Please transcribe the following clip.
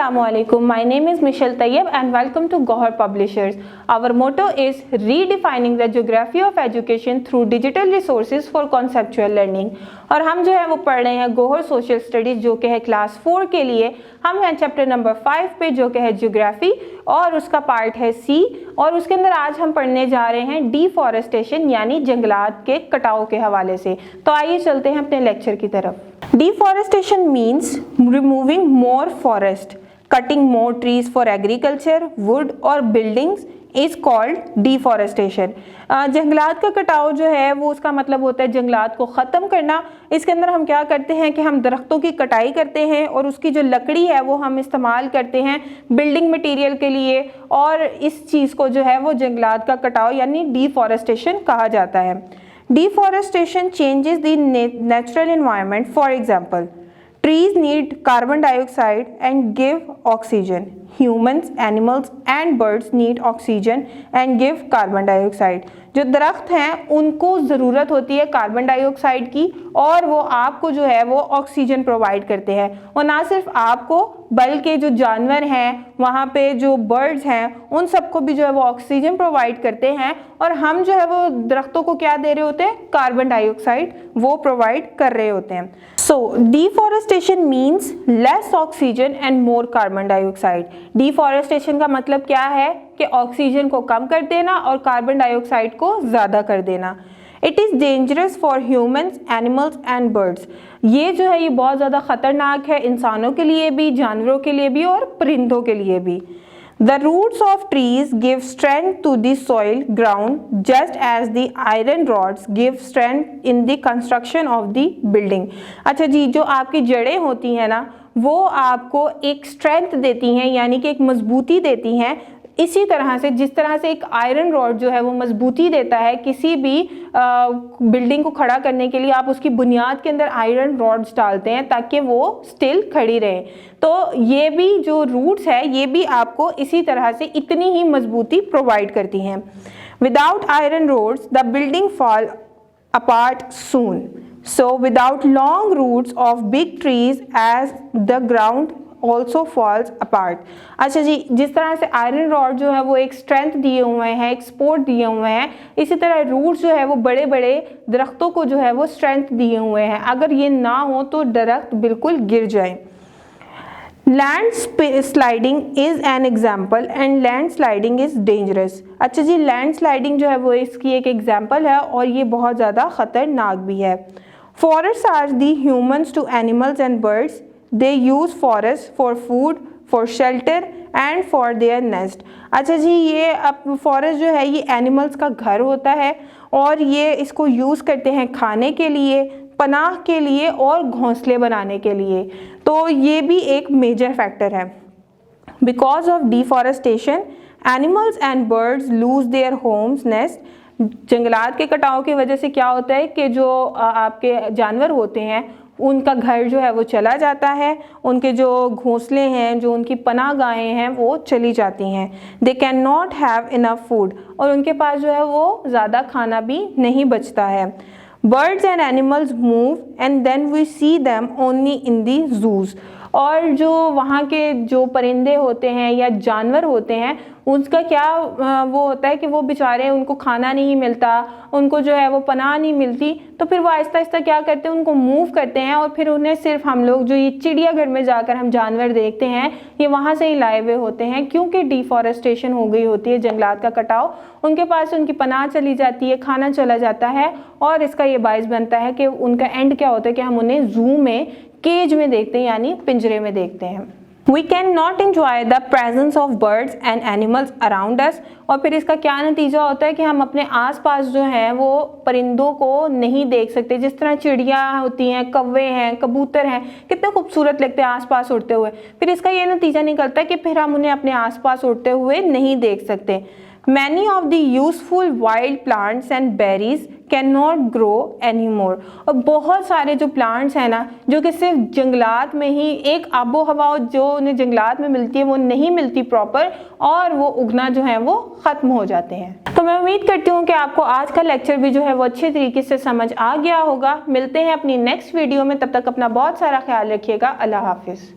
Assalamualaikum. My name is Michelle Tayyib and welcome to Gohar Publishers. Our motto is redefining the geography of education through digital resources for conceptual learning. और हम जो है वो पढ़ रहे हैं Gohar social studies जो कि है क्लास 4 के लिए। हम हैं चैप्टर नंबर 5 पे जो कि है ज्योग्राफी और उसका पार्ट है सी। और उसके अंदर आज हम पढ़ने जा रहे हैं डिफॉरेस्टेशन यानी जंगलात के कटाव के हवाले से। तो आइए चलते हैं अपने लेक्चर की तरफ। Deforestation means removing more forest. Cutting more trees for agriculture, wood or buildings is called deforestation. जंगलात का कटाव जो है वो उसका मतलब होता है जंगलात को ख़त्म करना। इसके अंदर हम क्या करते हैं कि हम दरख्तों की कटाई करते हैं और उसकी जो लकड़ी है वो हम इस्तेमाल करते हैं बिल्डिंग मटेरियल के लिए, और इस चीज़ को जो है वो जंगलात का कटाव यानी डिफॉरेस्टेशन कहा जाता है। Deforestation changes the natural environment. For example, trees need carbon dioxide and give oxygen. Humans, animals and birds need oxygen and give carbon dioxide. जो दरख्त हैं उनको ज़रूरत होती है कार्बन डाइऑक्साइड की और वो आपको जो है वो ऑक्सीजन प्रोवाइड करते हैं। और ना सिर्फ आपको बल्कि जो जानवर हैं वहाँ पे जो बर्ड्स हैं उन सबको भी जो है वो ऑक्सीजन प्रोवाइड करते हैं, और हम जो है वो दरख्तों को क्या दे रहे होते हैं, कार्बन डाइऑक्साइड वो प्रोवाइड कर रहे होते हैं। So deforestation means less oxygen and more carbon dioxide. Deforestation का मतलब क्या है कि ऑक्सीजन को कम कर देना और कार्बन डाइऑक्साइड को ज़्यादा कर देना। It is dangerous for humans, animals and birds. ये जो है ये बहुत ज़्यादा ख़तरनाक है इंसानों के लिए भी, जानवरों के लिए भी और परिंदों के लिए भी। The roots of trees give strength to the soil ground just as the iron rods give strength in the construction of the building. अच्छा जी, जो आपकी जड़ें होती हैं ना वो आपको एक स्ट्रेंथ देती हैं यानी कि एक मजबूती देती हैं। इसी तरह से जिस तरह से एक आयरन रॉड जो है वो मजबूती देता है किसी भी बिल्डिंग को खड़ा करने के लिए, आप उसकी बुनियाद के अंदर आयरन रॉड्स डालते हैं ताकि वो स्टिल खड़ी रहे। तो ये भी जो रूट्स है ये भी आपको इसी तरह से इतनी ही मजबूती प्रोवाइड करती हैं। Without iron rods the building fall apart soon, so without long roots of big trees as the ground also falls apart. अच्छा जी, जिस तरह से आयरन रॉड जो है वो एक स्ट्रेंथ दिए हुए हैं, एक सपोर्ट दिए हुए हैं, इसी तरह रूट्स जो है वो बड़े बड़े दरख्तों को जो है वो स्ट्रेंथ दिए हुए हैं। अगर ये ना हो तो दरख्त बिल्कुल गिर जाए। Land sliding is an example and land sliding is dangerous. अच्छा जी, लैंड स्लाइडिंग जो है वो इसकी एक एग्जाम्पल है और ये बहुत ज़्यादा ख़तरनाक भी है। Forest are the humans to animals and birds. They use forest for food, for shelter and for their nest. अच्छा जी, ये अब फॉरेस्ट जो है ये एनिमल्स का घर होता है और ये इसको यूज़ करते हैं खाने के लिए, पनाह के लिए और घोंसले बनाने के लिए। तो ये भी एक मेजर फैक्टर है। Because of deforestation animals and birds lose their homes nest. जंगलात के कटाव की वजह से क्या होता है कि जो आपके जानवर होते हैं उनका घर जो है वो चला जाता है, उनके जो घोंसले हैं, जो उनकी पनाह गाहें हैं वो चली जाती हैं। They can not have enough food, और उनके पास जो है वो ज़्यादा खाना भी नहीं बचता है। Birds and animals move and then we see them only in the zoos. और जो वहाँ के जो परिंदे होते हैं या जानवर होते हैं उसका क्या वो होता है कि वो बेचारे उनको खाना नहीं मिलता, उनको जो है वो पनाह नहीं मिलती, तो फिर वो आहिस्ता आहिस्ता क्या करते हैं, उनको मूव करते हैं और फिर उन्हें सिर्फ हम लोग जो ये चिड़ियाघर में जाकर हम जानवर देखते हैं ये वहाँ से ही लाए हुए होते हैं, क्योंकि डिफॉरेस्टेशन हो गई होती है, जंगलात का कटाव, उनके पास उनकी पनाह चली जाती है, खाना चला जाता है, और इसका ये बायस बनता है कि उनका एंड क्या होता है कि हम उन्हें जू में, केज में देखते हैं यानी पिंजरे में देखते हैं। We cannot enjoy the presence of birds and animals around us। और फिर इसका क्या नतीजा होता है कि हम अपने आसपास जो हैं वो परिंदों को नहीं देख सकते। जिस तरह चिड़िया होती हैं, कौवे हैं, कबूतर हैं, कितने खूबसूरत लगते हैं आसपास उड़ते हुए, फिर इसका ये नतीजा निकलता है कि फिर हम उन्हें अपने आसपास उड़ते हुए नहीं देख सकते। Many of the useful wild plants and berries cannot grow anymore। और बहुत सारे जो प्लांट्स हैं ना जो कि सिर्फ जंगलात में ही, एक आबो हवा जो उन्हें जंगलात में मिलती है वो नहीं मिलती प्रॉपर, और वो उगना जो है वो ख़त्म हो जाते हैं। तो मैं उम्मीद करती हूँ कि आपको आज का लेक्चर भी जो है वो अच्छे तरीके से समझ आ गया होगा। मिलते हैं अपनी नेक्स्ट वीडियो में, तब तक अपना बहुत सारा ख्याल रखिएगा। अल्लाह हाफिज़।